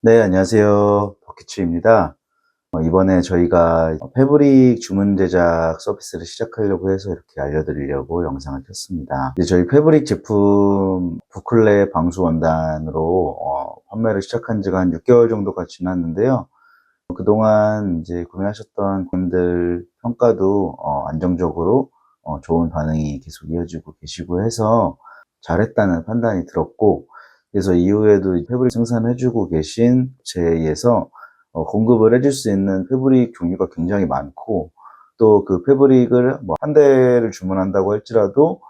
네, 안녕하세요. 버키츠입니다. 이번에 저희가 패브릭 주문 제작 서비스를 시작하려고 해서 이렇게 알려드리려고 영상을 켰습니다. 이제 저희 패브릭 제품 부클레 방수 원단으로 판매를 시작한 지가 한 6개월 정도가 지났는데요. 그동안 이제 구매하셨던 분들 평가도 안정적으로 좋은 반응이 계속 이어지고 계시고 해서 잘했다는 판단이 들었고, 그래서 이후에도 패브릭 생산해주고 계신 업체에서 공급을 해줄 수 있는 패브릭 종류가 굉장히 많고, 또 그 패브릭을 뭐 한 대를 주문한다고 할지라도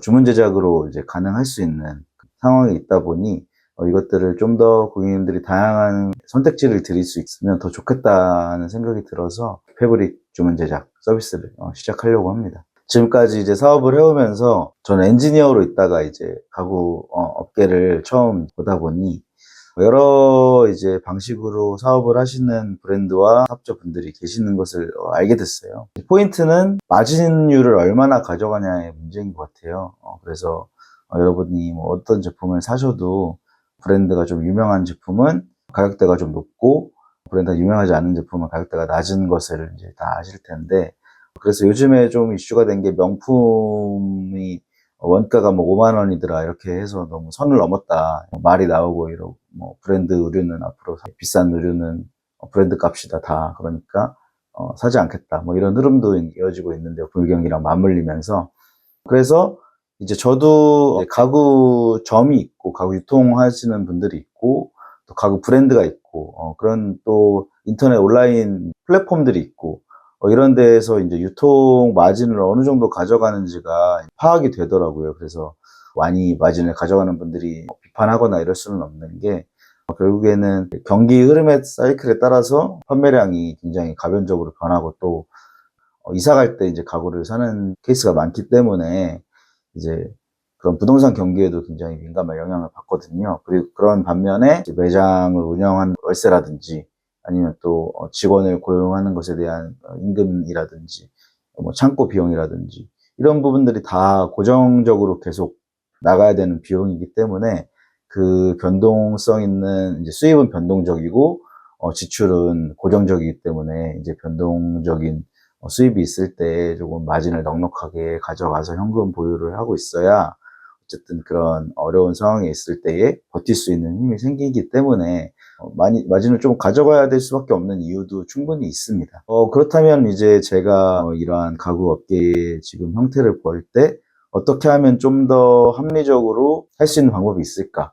주문 제작으로 이제 가능할 수 있는 상황이 있다 보니 이것들을 좀 더 고객님들이 다양한 선택지를 드릴 수 있으면 더 좋겠다는 생각이 들어서 패브릭 주문 제작 서비스를 시작하려고 합니다. 지금까지 이제 사업을 해오면서 저는 엔지니어로 있다가 이제 가구 업계를 처음 보다 보니 여러 이제 방식으로 사업을 하시는 브랜드와 사업자분들이 계시는 것을 알게 됐어요. 포인트는 마진율을 얼마나 가져가냐의 문제인 것 같아요. 그래서 여러분이 뭐 어떤 제품을 사셔도 브랜드가 좀 유명한 제품은 가격대가 좀 높고, 브랜드가 유명하지 않은 제품은 가격대가 낮은 것을 이제 다 아실 텐데, 그래서 요즘에 좀 이슈가 된 게 명품이 원가가 뭐 5만 원이더라 이렇게 해서 너무 선을 넘었다 말이 나오고, 이러고 뭐 브랜드 의류는 앞으로 비싼 의류는 브랜드 값이다 다, 그러니까 사지 않겠다 뭐 이런 흐름도 이어지고 있는데요, 불경기랑 맞물리면서. 그래서 이제 저도 가구점이 있고 가구 유통하시는 분들이 있고 또 가구 브랜드가 있고 그런 또 인터넷 온라인 플랫폼들이 있고 이런 데에서 이제 유통 마진을 어느 정도 가져가는지가 파악이 되더라고요. 그래서 많이 마진을 가져가는 분들이 비판하거나 이럴 수는 없는 게, 결국에는 경기 흐름의 사이클에 따라서 판매량이 굉장히 가변적으로 변하고, 또 이사 갈 때 이제 가구를 사는 케이스가 많기 때문에 이제 그런 부동산 경기에도 굉장히 민감한 영향을 받거든요. 그리고 그런 반면에 이제 매장을 운영하는 월세라든지 아니면 또 직원을 고용하는 것에 대한 임금이라든지 뭐 창고 비용이라든지 이런 부분들이 다 고정적으로 계속 나가야 되는 비용이기 때문에, 그 변동성 있는 이제 수입은 변동적이고 지출은 고정적이기 때문에 이제 변동적인 수입이 있을 때 조금 마진을 넉넉하게 가져가서 현금 보유를 하고 있어야 어쨌든 그런 어려운 상황에 있을 때에 버틸 수 있는 힘이 생기기 때문에 많이 마진을 좀 가져가야 될 수밖에 없는 이유도 충분히 있습니다. 그렇다면 이제 제가 이러한 가구 업계의 지금 형태를 볼 때 어떻게 하면 좀 더 합리적으로 할 수 있는 방법이 있을까?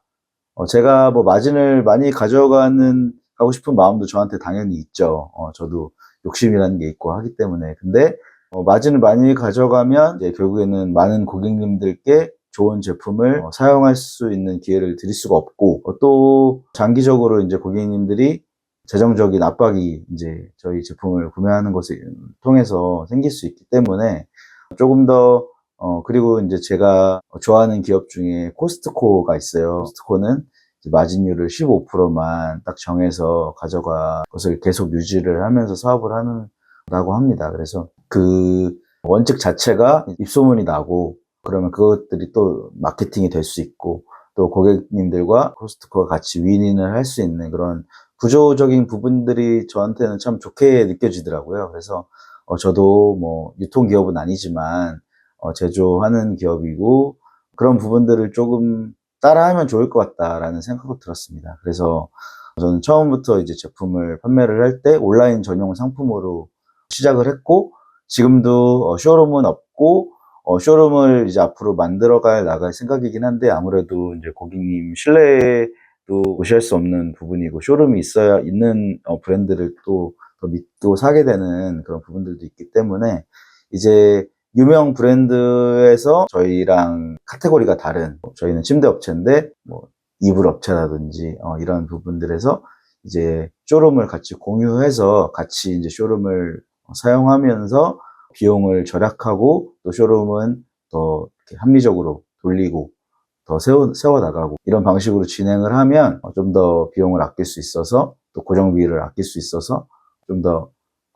제가 뭐 마진을 많이 가고 싶은 마음도 저한테 당연히 있죠. 저도 욕심이라는 게 있고 하기 때문에. 근데 마진을 많이 가져가면 이제 결국에는 많은 고객님들께 좋은 제품을 사용할 수 있는 기회를 드릴 수가 없고, 또 장기적으로 이제 고객님들이 재정적인 압박이 이제 저희 제품을 구매하는 것을 통해서 생길 수 있기 때문에 조금 더 그리고 이제 제가 좋아하는 기업 중에 코스트코가 있어요. 코스트코는 마진율을 15%만 딱 정해서 가져가 것을 계속 유지를 하면서 사업을 한다고 합니다. 그래서 그 원칙 자체가 입소문이 나고, 그러면 그것들이 또 마케팅이 될 수 있고, 또 고객님들과 코스트코가 같이 윈윈을 할 수 있는 그런 구조적인 부분들이 저한테는 참 좋게 느껴지더라고요. 그래서 저도 뭐 유통기업은 아니지만 제조하는 기업이고, 그런 부분들을 조금 따라하면 좋을 것 같다라는 생각도 들었습니다. 그래서 저는 처음부터 이제 제품을 판매를 할 때 온라인 전용 상품으로 시작을 했고, 지금도 쇼룸은 없고 쇼룸을 이제 앞으로 나갈 생각이긴 한데, 아무래도 이제 고객님 신뢰도 무시할 수 없는 부분이고, 쇼룸이 있어야 있는 브랜드를 또 더 믿고 사게 되는 그런 부분들도 있기 때문에, 이제 유명 브랜드에서 저희랑 카테고리가 다른, 저희는 침대 업체인데 뭐 이불 업체라든지 이런 부분들에서 이제 쇼룸을 같이 공유해서 같이 이제 쇼룸을 사용하면서 비용을 절약하고, 또 쇼룸은 더 이렇게 합리적으로 돌리고 더 세워 나가고, 이런 방식으로 진행을 하면 좀 더 비용을 아낄 수 있어서, 또 고정비를 아낄 수 있어서 좀 더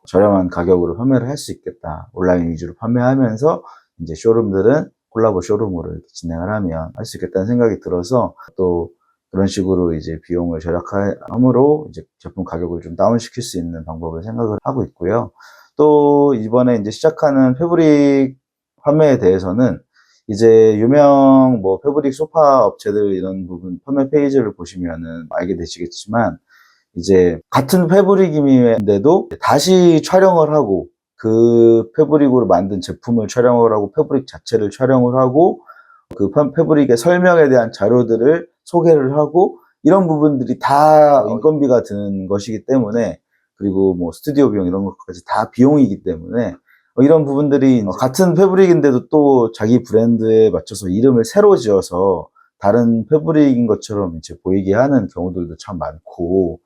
저렴한 가격으로 판매를 할 수 있겠다. 온라인 위주로 판매하면서 이제 쇼룸들은 콜라보 쇼룸으로 이렇게 진행을 하면 할 수 있겠다는 생각이 들어서, 또 그런 식으로 이제 비용을 절약함으로 이제 제품 가격을 좀 다운시킬 수 있는 방법을 생각을 하고 있고요. 또 이번에 이제 시작하는 패브릭 판매에 대해서는 이제 유명 뭐 패브릭 소파 업체들 이런 부분 판매 페이지를 보시면은 알게 되시겠지만 이제 같은 패브릭인데도 다시 촬영을 하고 그 패브릭으로 만든 제품을 촬영을 하고 패브릭 자체를 촬영을 하고 그 패브릭의 설명에 대한 자료들을 소개를 하고 이런 부분들이 다 인건비가 드는 것이기 때문에 그리고 뭐 스튜디오 비용 이런 것까지 다 비용이기 때문에 이런 부분들이 같은 패브릭인데도 또 자기 브랜드에 맞춰서 이름을 새로 지어서 다른 패브릭인 것처럼 이제 보이게 하는 경우들도 참 많고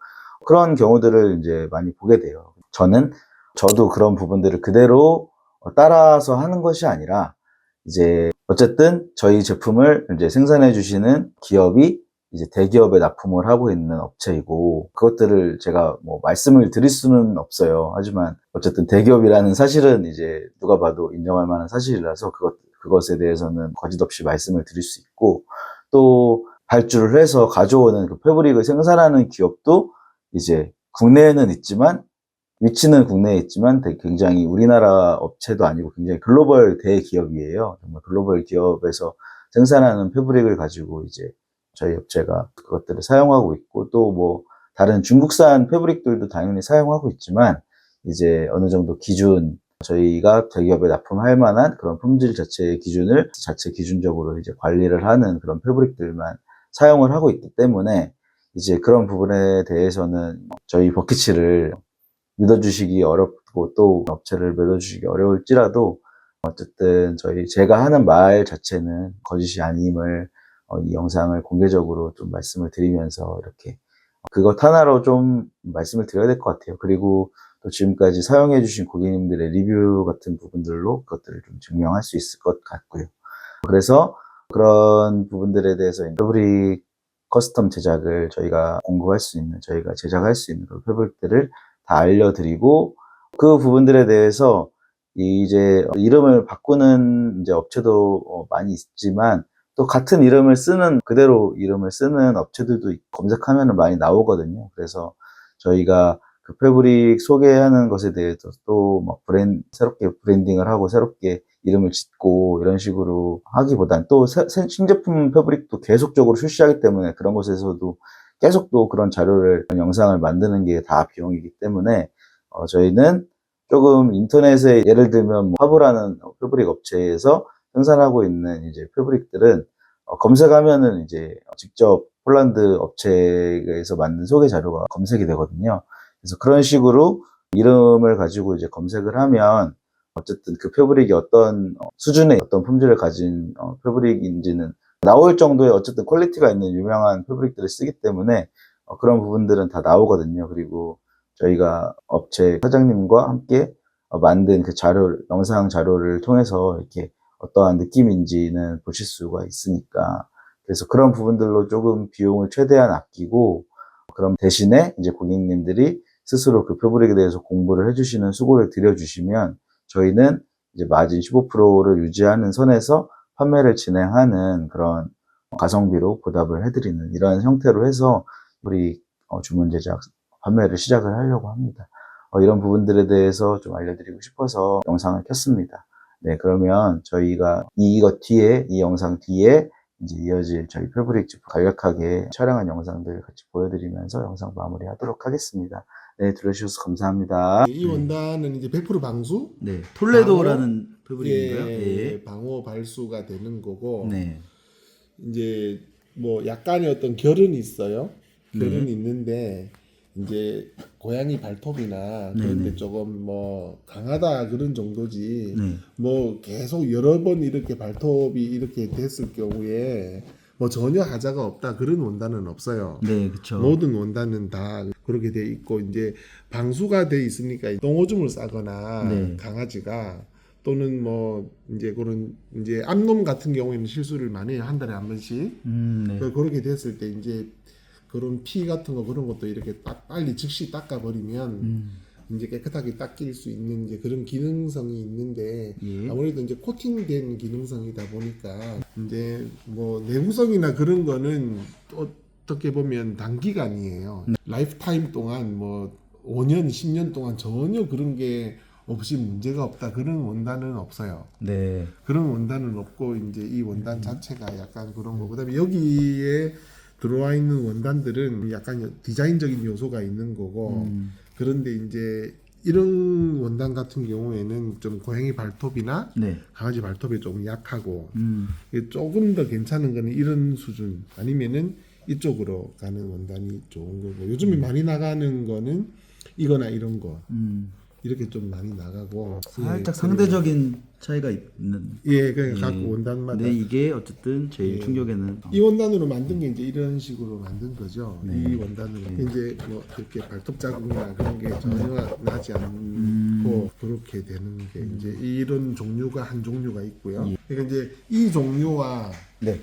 그런 경우들을 이제 많이 보게 돼요. 저도 그런 부분들을 그대로 따라서 하는 것이 아니라 이제 어쨌든 저희 제품을 이제 생산해 주시는 기업이 이제 대기업에 납품을 하고 있는 업체이고 그것들을 제가 뭐 말씀을 드릴 수는 없어요. 하지만 어쨌든 대기업이라는 사실은 이제 누가 봐도 인정할 만한 사실이라서 그것에 대해서는 거짓 없이 말씀을 드릴 수 있고 또 발주를 해서 가져오는 그 패브릭을 생산하는 기업도 이제 국내에는 있지만 위치는 국내에 있지만 굉장히 우리나라 업체도 아니고 굉장히 글로벌 대기업이에요. 정말 글로벌 기업에서 생산하는 패브릭을 가지고 이제 저희 업체가 그것들을 사용하고 있고 또 뭐 다른 중국산 패브릭들도 당연히 사용하고 있지만 이제 어느 정도 기준 저희가 대기업에 납품할 만한 그런 품질 자체의 기준을 자체 기준적으로 이제 관리를 하는 그런 패브릭들만 사용을 하고 있기 때문에 이제 그런 부분에 대해서는 저희 버킷을 믿어주시기 어렵고 또 업체를 믿어주시기 어려울지라도 어쨌든 제가 하는 말 자체는 거짓이 아님을 이 영상을 공개적으로 좀 말씀을 드리면서 이렇게 그것 하나로 좀 말씀을 드려야 될 것 같아요. 그리고 또 지금까지 사용해 주신 고객님들의 리뷰 같은 부분들로 그것들을 좀 증명할 수 있을 것 같고요. 그래서 그런 부분들에 대해서 패브릭 커스텀 제작을 저희가 공급할 수 있는, 저희가 제작할 수 있는 그런 패브릭들을 다 알려드리고 그 부분들에 대해서 이제 이름을 바꾸는 이제 업체도 많이 있지만 또 같은 이름을 쓰는 그대로 이름을 쓰는 업체들도 검색하면 많이 나오거든요. 그래서 저희가 그 패브릭 소개하는 것에 대해서 또 막 새롭게 브랜딩을 하고 새롭게 이름을 짓고 이런 식으로 하기보단 또 신제품 패브릭도 계속적으로 출시하기 때문에 그런 곳에서도 계속 또 그런 자료를, 영상을 만드는 게 다 비용이기 때문에, 저희는 조금 인터넷에 예를 들면 뭐 화브라는 패브릭 업체에서 생산하고 있는 이제 패브릭들은 검색하면은 이제 직접 폴란드 업체에서 만든 소개 자료가 검색이 되거든요. 그래서 그런 식으로 이름을 가지고 이제 검색을 하면 어쨌든 그 패브릭이 어떤 수준의 어떤 품질을 가진 패브릭인지는 나올 정도의 어쨌든 퀄리티가 있는 유명한 패브릭들을 쓰기 때문에 그런 부분들은 다 나오거든요. 그리고 저희가 업체 사장님과 함께 만든 그 영상 자료를 통해서 이렇게 어떠한 느낌인지는 보실 수가 있으니까. 그래서 그런 부분들로 조금 비용을 최대한 아끼고, 그럼 대신에 이제 고객님들이 스스로 그 패브릭에 대해서 공부를 해주시는 수고를 들여주시면 저희는 이제 마진 15%를 유지하는 선에서 판매를 진행하는 그런 가성비로 보답을 해드리는 이런 형태로 해서 우리 주문 제작 판매를 시작을 하려고 합니다. 이런 부분들에 대해서 좀 알려드리고 싶어서 영상을 켰습니다. 네, 그러면 저희가 이 영상 뒤에 이제 이어질 저희 패브릭 제품 간략하게 촬영한 영상들 같이 보여드리면서 영상 마무리하도록 하겠습니다. 네, 들어주셔서 감사합니다. 이 원단은 이제 100% 방수, 네, 톨레도라는 패브릭인가요? 예, 방호 발수가 되는 거고, 네. 이제 뭐 약간의 어떤 결은 있어요. 결은 네. 있는데 이제 고양이 발톱이나 그런 네네. 데 조금 뭐 강하다 그런 정도지. 네. 뭐 계속 여러 번 이렇게 발톱이 이렇게 됐을 경우에 뭐 전혀 하자가 없다 그런 원단은 없어요. 네, 그쵸. 모든 원단은 다 그렇게 돼 있고 이제 방수가 돼 있으니까 똥오줌을 싸거나 네. 강아지가 또는 뭐 이제 그런 이제 암놈 같은 경우에는 실수를 많이 해요. 한 달에 한 번씩. 네. 그렇게 됐을 때 이제 그런 피 같은 거 그런 것도 이렇게 빨리 즉시 닦아버리면 이제 깨끗하게 닦일 수 있는 이제 그런 기능성이 있는데 예. 아무래도 이제 코팅된 기능성이다 보니까 이제 뭐 내구성이나 그런 거는 또 어떻게 보면 단기간이에요. 라이프 타임 동안 뭐 5년, 10년 동안 전혀 그런 게 없이 문제가 없다. 그런 원단은 없어요. 네. 그런 원단은 없고 이제 이 원단 자체가 약간 그런 거. 그다음에 여기에 들어와 있는 원단들은 약간 디자인적인 요소가 있는 거고. 그런데 이제 이런 원단 같은 경우에는 좀 고양이 발톱이나 네. 강아지 발톱이 조금 약하고 이게 조금 더 괜찮은 거는 이런 수준 아니면은 이쪽으로 가는 원단이 좋은 거고 요즘에 많이 나가는 거는 이거나 이런 거 이렇게 좀 많이 나가고 살짝 상대적인 차이가 있는. 예, 그냥 각 원단마다 근데 이게 어쨌든 제일 예. 충격에는 이 원단으로 만든 게 이제 이런 식으로 만든 거죠. 네. 이 원단으로 이제 뭐 이렇게 발톱 자국이나 그런 게 전혀 나지 않고 그렇게 되는 게 이제 이런 종류가 한 종류가 있고요. 그러니까 이제 이 종류와 네.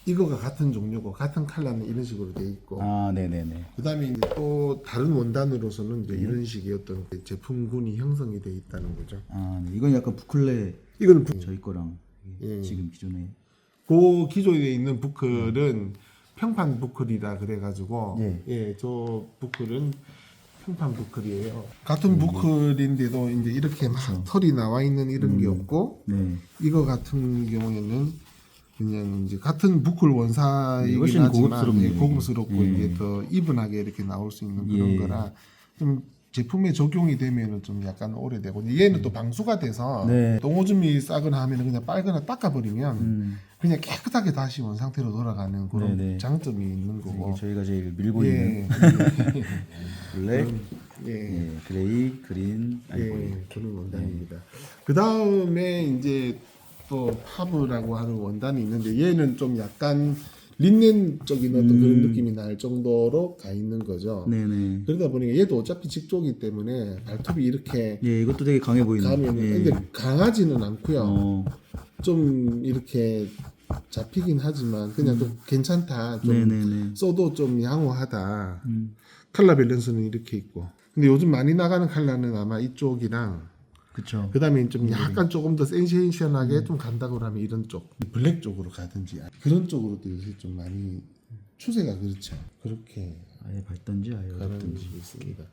이거가 같은 종류고 같은 컬러는 이런 식으로 돼 있고 아, 네네네. 그다음에 이제 또 다른 원단으로서는 이제 이런 식의 어떤 제품군이 형성이 돼 있다는 거죠. 아, 네. 이건 약간 부클레 이거는 저희 거랑 예. 지금 기존에. 그 기존에 있는 부클은 평판 부클이라 그래가지고 예. 예, 저 부클은 평판 부클이에요. 같은 부클인데도 이제 이렇게 막 털이 나와 있는 이런 게 없고 네. 이거 같은 경우에는 그냥 이제 같은 부클 원사이긴 훨씬 하지만 고급스럽네요, 예, 고급스럽고 이게 더 이분하게 이렇게 나올 수 있는 그런 거라 좀 제품에 적용이 되면은 좀 약간 오래되고 얘는 또 방수가 돼서 네. 똥오줌이 싸거나 하면은 그냥 빨거나 닦아버리면 그냥 깨끗하게 다시 원상태로 돌아가는 그런 네네. 장점이 있는 거고 이게 저희가 제일 밀고 있는 블랙, 예. 예, 그레이, 그린, 아이보리. 예, 그런 원단입니다. 그 다음에 이제 또 파브라고 하는 원단이 있는데 얘는 좀 약간 린넨적인 어떤 그런 느낌이 날 정도로 가 있는 거죠. 네네. 그러다 보니까 얘도 어차피 직조기 때문에 발톱이 이렇게 예, 이것도 되게 강해 보이는. 가면 예. 근데 강하지는 않고요. 어, 좀 이렇게 잡히긴 하지만 그냥 좀 괜찮다. 좀 네네네. 써도 좀 양호하다. 컬러 밸런스는 이렇게 있고. 근데 요즘 많이 나가는 컬러는 아마 이쪽이랑 그쵸. 그 다음에 좀 약간 조금 더 센세이션하게 좀 간다고 하면 이런 쪽 블랙 쪽으로 가든지 그런 쪽으로도 요새 좀 많이 추세가 그렇죠. 그렇게 아예 밝던지 아예 가는 어둡던지. 게 있습니다.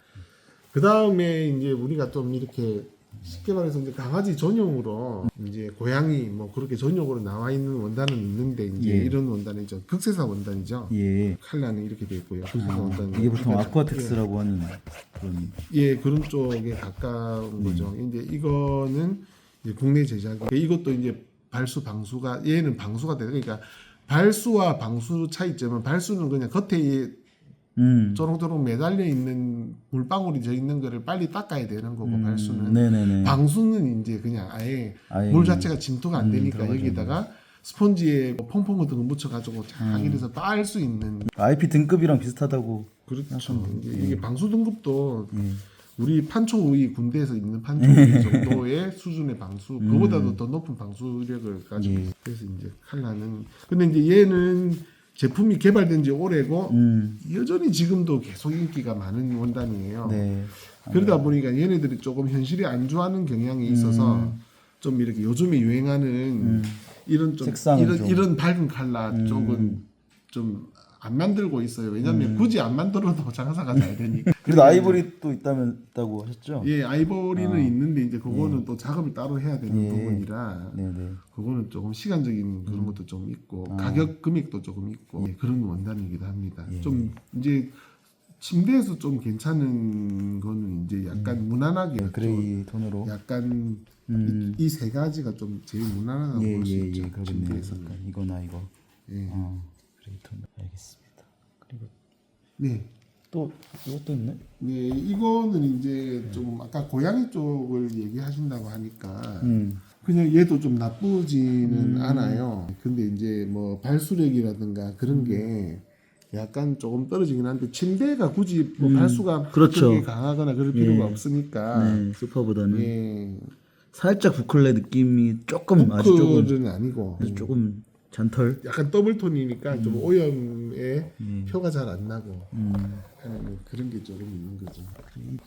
그 다음에 이제 우리가 좀 이렇게 쉽게 말해서 이제 강아지 전용으로 이제 고양이 뭐 그렇게 전용으로 나와 있는 원단은 있는데 이제 예. 이런 원단이죠. 극세사 원단이죠. 예. 칼라는 이렇게 돼 있고요. 극세사 원단 이게 보통 아쿠아텍스라고 하는 그런. 예, 그런 쪽에 가까운 거죠. 이제 이거는 이제 국내 제작이 이것도 이제 발수 방수가 얘는 방수가 돼. 그러니까 발수와 방수 차이점은 발수는 그냥 겉에 조롱조롱 매달려 있는 물방울이 져 있는 거를 빨리 닦아야 되는 거고 발수는 네네네. 방수는 이제 그냥 아예 물 자체가 침투가 안 되니까 여기다가 스펀지에 뭐 퐁퐁 같은 거 묻혀가지고 쫙 이래서 빨 수 있는 IP 등급이랑 비슷하다고. 그렇죠. 이게 방수 등급도 우리 판초의 군대에서 있는 판초의 정도의 수준의 방수, 그보다도 더 높은 방수력을 가지고 있어요. 그래서 이제 칼라는 근데 이제 얘는 제품이 개발된 지 오래고 여전히 지금도 계속 인기가 많은 원단이에요. 네. 그러다 보니까 얘네들이 조금 현실에 안주하는 경향이 있어서 좀 이렇게 요즘에 유행하는 이런 좀 색상은 좀. 이런 밝은 컬러 쪽은 좀 안 만들고 있어요. 왜냐하면 굳이 안 만들어도 장사가 잘 되니까. 그래도 아이보리 또 있다고 하셨죠? 예, 아이보리는 있는데 이제 그거는 또 작업을 따로 해야 되는 부분이라 네네. 그거는 조금 시간적인 그런 것도 좀 있고 가격 금액도 조금 있고 예, 그런 원단이기도 합니다. 좀 이제 침대에서 좀 괜찮은 거는 이제 약간 무난하게 좀 그레이 톤으로. 약간 이 세 가지가 좀 제일 무난하다고 볼 수 있죠. 그러겠네요. 침대에서. 약간 이거나 이거. 예. 그레이 톤. 알겠습니다. 그리고 네. 또 이것도 있네. 네, 이거는 이제 좀 아까 고양이 쪽을 얘기하신다고 하니까 그냥 얘도 좀 나쁘지는 않아요. 근데 이제 뭐 발수력이라든가 그런 게 약간 조금 떨어지긴 한데 침대가 굳이 뭐 발수가 그렇죠. 그렇게 강하거나 그럴 필요가 없으니까 네, 소파보다는 예, 살짝 부클레 느낌이 조금 아주 조금 부클은 아니고 조금 잔털. 약간 더블톤이니까 좀 오염에 표가 잘 안 나고 하는 그런 게 조금 있는 거죠.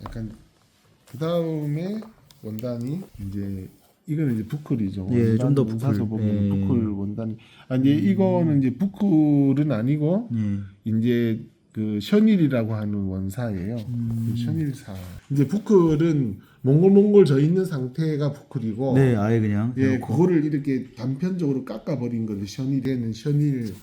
약간 그 다음에 원단이 이제 이거는 이제 부클이죠. 예, 좀더 사서 부클. 보면 예. 부클 원단이. 이제 이거는 이제 부클은 아니고 예. 이제 그 셔닐이라고 하는 원사예요. 음. 그 셔닐사. 이제 부클은 몽골 져 있는 상태가 부클이고, 네, 아예 그냥. 예, 해놓고. 그거를 이렇게 단편적으로 깎아버린 거죠. 셔닐에는 셔닐.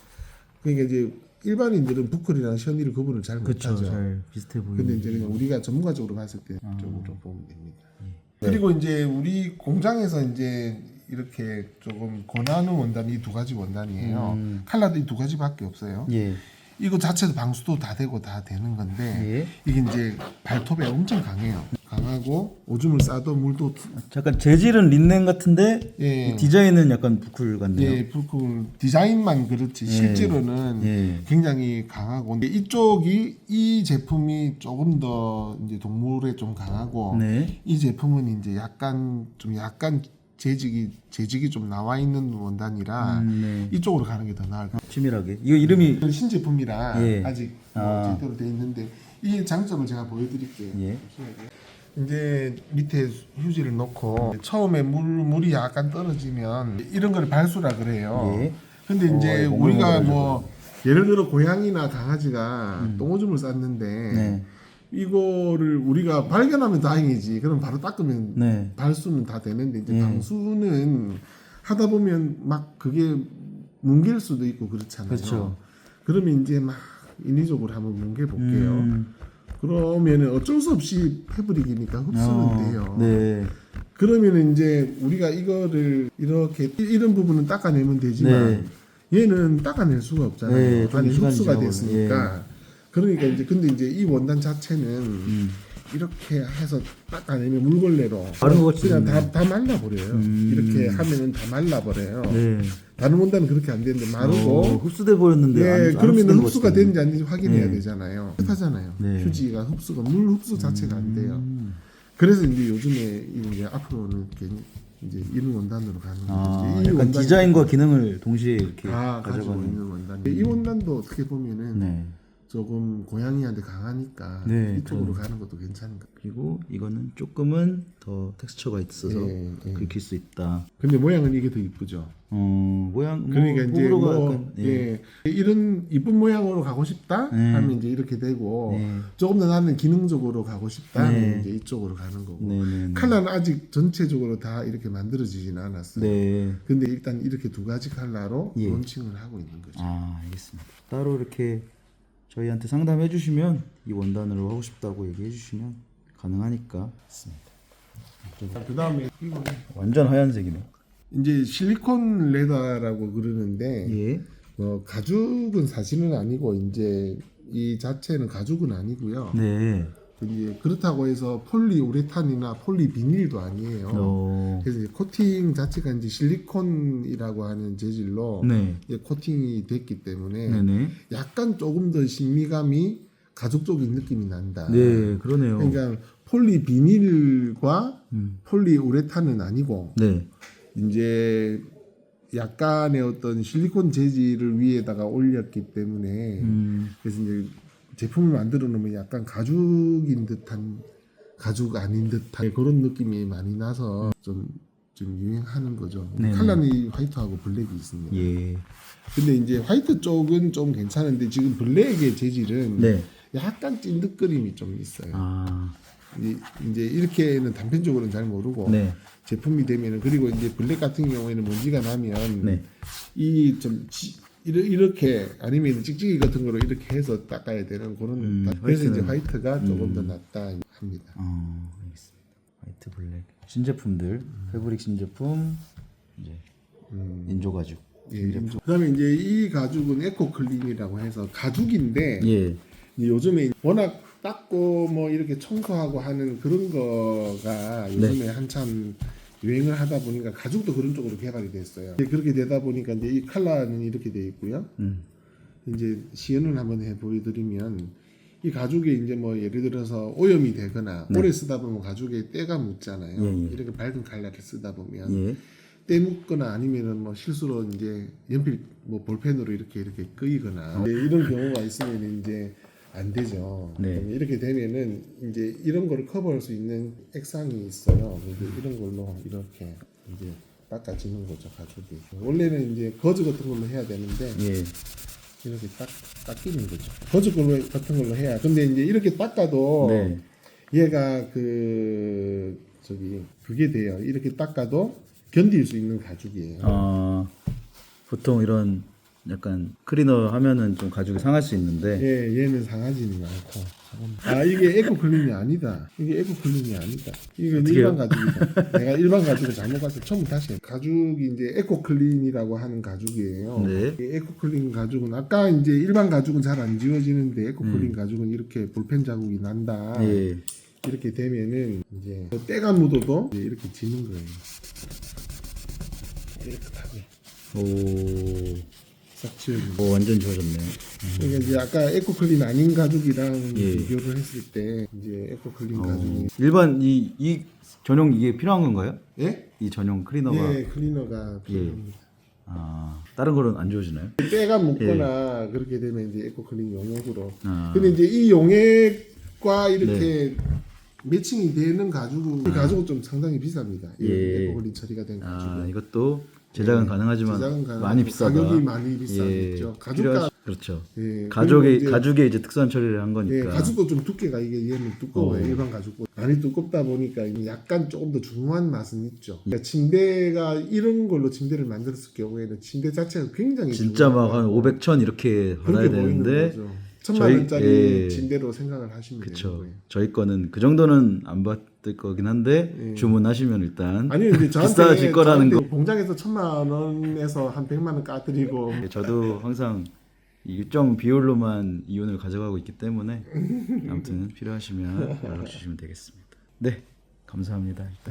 그러니까 이제 일반인들은 부클이랑 셔닐을 구분을 잘 그쵸, 못하죠. 잘 비슷해 보이는. 근데 이제 그냥 우리가 전문가적으로 봤을 때 아. 쪽으로 보면 됩니다. 네. 그리고 이제 우리 공장에서 이제 이렇게 조금 권하는 원단이 이 두 가지 원단이에요. 컬러도 이 두 가지밖에 없어요. 예. 이거 자체도 방수도 다 되고 다 되는 건데 예. 이게 이제 발톱에 엄청 강해요. 강하고 오줌을 싸도 물도 약간 재질은 린넨 같은데 예. 디자인은 약간 부클 같네요. 예, 그 디자인만 그렇지 실제로는 예. 굉장히 강하고 근데 이쪽이 이 제품이 조금 더 이제 동물에 좀 강하고 네. 이 제품은 이제 약간 재직이 좀 나와 있는 원단이라 네. 이쪽으로 가는 게 더 나을 것 같아요. 치밀하게. 이거 이름이 신제품이라 예. 아직 아. 제대로 돼 있는데 이 장점을 제가 보여드릴게요. 예. 이제 밑에 휴지를 놓고 처음에 물이 약간 떨어지면 이런 걸 발수라 그래요. 예. 근데 이제 예, 우리가 몽글몽글하죠. 뭐 예를 들어 고양이나 강아지가 똥오줌을 쌌는데 네. 이거를 우리가 발견하면 다행이지. 그럼 바로 닦으면 네. 발수는 다 되는데 이제 예. 방수는 하다 보면 막 그게 뭉갤 수도 있고 그렇잖아요. 그렇죠. 그러면 이제 막 인위적으로 한번 뭉개 볼게요. 음. 그러면은 어쩔 수 없이 패브릭이니까 흡수는 돼요. 네. 그러면은 이제 우리가 이거를 이렇게 이런 부분은 닦아내면 되지만 얘는 닦아낼 수가 없잖아요. 네, 좀 안에 시간이 흡수가 지나버려. 됐으니까. 그러니까 이제 근데 이제 이 원단 자체는 이렇게 해서 닦아내면 물걸레로 마른 것 같이 그냥 생겼네. 다 말라버려요. 이렇게 하면은 다 말라버려요. 네. 다른 원단은 그렇게 안 되는데 마르고 흡수돼 버렸는데. 예, 안 그러면 흡수된 것 흡수가 같은데. 되는지 아닌지 확인해야 네. 되잖아요. 하잖아요. 네. 휴지가 흡수가 물 흡수 자체가 안 돼요. 그래서 이제 요즘에 이제 앞으로는 이제 이런 원단으로 가는 아, 거죠. 이 약간 원단이 디자인과 기능을 동시에 이렇게 다 가지고 가져가는. 있는 원단. 이 원단도 어떻게 보면은 네. 조금 고양이한테 강하니까 네, 이쪽으로 가는 것도 괜찮은 것 같아요. 그리고 이거는 조금은 더 텍스처가 있어서 예, 예. 긁힐 수 있다. 근데 모양은 이게 더 이쁘죠. 모양 그러니까 이제 호불호가 뭐 약간, 이런 이쁜 모양으로 가고 싶다 하면 이제 이렇게 되고 조금 더 나는 기능적으로 가고 싶다 하면 이제 이쪽으로 가는 거고 네네. 컬러는 아직 전체적으로 다 이렇게 만들어지지는 않았어요. 네. 근데 일단 이렇게 두 가지 컬러로 예. 론칭을 하고 있는 거죠. 아, 알겠습니다. 따로 이렇게 저희한테 상담해 주시면 이 원단으로 하고 싶다고 얘기해 주시면 가능하니까 했습니다. 그 다음에 이거는 완전 하얀색이네. 이제 실리콘 레더라고 그러는데 예. 가죽은 사실은 아니고 이제 이 자체는 가죽은 아니고요. 네. 이제 그렇다고 해서 폴리우레탄이나 폴리비닐도 아니에요. 그래서 이제 코팅 자체가 이제 실리콘이라고 하는 재질로 네. 이제 코팅이 됐기 때문에 네네. 약간 조금 더 신미감이 가죽적인 느낌이 난다. 네, 그러네요. 그러니까 폴리비닐과 폴리우레탄은 아니고 네. 이제 약간의 어떤 실리콘 재질을 위에다가 올렸기 때문에 그래서 이제 제품을 만들어 놓으면 약간 가죽인 듯한 가죽 아닌 듯한 그런 느낌이 많이 나서 좀 유행하는 거죠. 네네. 컬러는 이 화이트하고 블랙이 있습니다. 예. 근데 이제 화이트 쪽은 좀 괜찮은데 지금 블랙의 재질은 네. 약간 찐득거림이 좀 있어요. 아. 이제 이렇게는 단편적으로는 잘 모르고 네. 제품이 되면은 그리고 이제 블랙 같은 경우에는 먼지가 나면 네. 이 좀 이렇게 아니면 찍찍이 같은 거로 이렇게 해서 닦아야 되는 그런 그래서 이제 화이트는- 화이트가 조금 더 낫다 합니다. 알겠습니다. 화이트 블랙 신제품들, 패브릭 신제품 이제 인조 가죽. 예, 그다음에 이제 이 가죽은 에코클린이라고 해서 가죽인데 예. 이제 요즘에 워낙 닦고 뭐 이렇게 청소하고 하는 그런 거가 요즘에 한참 유행을 하다 보니까 가죽도 그런 쪽으로 개발이 됐어요. 이제 그렇게 되다 보니까 이제 이 컬러는 이렇게 돼 있고요. 이제 시연을 한번 해 보여드리면 이 가죽에 이제 뭐 예를 들어서 오염이 되거나 오래 쓰다 보면 가죽에 때가 묻잖아요. 이렇게 밝은 컬러를 쓰다 보면 예. 때 묻거나 아니면은 뭐 실수로 이제 연필 뭐 볼펜으로 이렇게 끄이거나 이런 경우가 있으면 이제 안 되죠. 네. 이렇게 되면은 이제 이런 거를 커버할 수 있는 액상이 있어요. 근데 이런 걸로 이렇게 이제 닦아지는 거죠 가죽이. 원래는 이제 거즈 같은 걸로 해야 되는데 예. 이렇게 닦이는 거죠. 거즈 걸로 같은 걸로 해야. 근데 이제 이렇게 닦아도 네. 얘가 그게 돼요. 이렇게 닦아도 견딜 수 있는 가죽이에요. 보통 이런 약간 클리너 하면은 좀 가죽이 상할 수 있는데 예, 얘는 상하지는 않고. 아, 이게 에코클린이 아니다. 이게 에코클린이 아니다. 이건 어떡해요? 일반 가죽이다. 내가 일반 가죽을 잘못 봤어. 처음 다시. 가죽이 이제 에코클린이라고 하는 가죽이에요. 네. 이 에코클린 가죽은 아까 이제 일반 가죽은 잘 안 지워지는데 에코클린 가죽은 이렇게 볼펜 자국이 난다. 예. 이렇게 되면은 이제 때가 묻어도 이제 이렇게 지는 거예요. 깨끗하게 오, 싹 지워지고. 완전 좋아졌네요. 그러니까 이제 아까 에코클린 아닌 가죽이랑 예. 비교를 했을 때 이제 에코클린 가죽이 일반 이 전용 이게 필요한 건가요? 예? 이 전용 클리너가 예, 클리너가 필요합니다. 다른 거는 안 좋아지나요? 때가 묻거나 그렇게 되면 이제 에코클린 용액으로. 아. 근데 이제 이 용액과 이렇게 매칭이 되는 가죽은 이 가죽은 좀 상당히 비쌉니다. 이 예. 에코클린 처리가 된 가죽은. 이것도 제작은 가능하지만 제작은 가능하고 많이 비싸다. 가격이 많이 비싸겠죠. 가죽가 그렇죠. 예, 가죽에 그리고 이제 가죽에 이제 특수한 처리를 한 예, 거니까. 가죽도 좀 두께가 이게 얘는 두꺼워요. 일반 가죽보다 많이 두껍다 보니까 약간 조금 더 중후한 맛은 있죠. 그러니까 침대가 이런 걸로 침대를 만들었을 경우에는 침대 자체가 굉장히 진짜 막 한 중후하고 500, 1000 이렇게 받아야 그렇게 보이는 되는데 거죠. 1000만 원짜리 예. 침대로 생각을 하시면 되는 그쵸. 거예요. 저희 거는 그 정도는 안 받을 거긴 한데 예. 주문하시면 일단 아니 근데 저한테 비싸질 거라는 거. 공장에서 1000만 원에서 한 100만 원 까드리고 저도 항상 일정 비율로만 이온을 가져가고 있기 때문에 아무튼 필요하시면 연락 주시면 되겠습니다. 네, 감사합니다. 일단.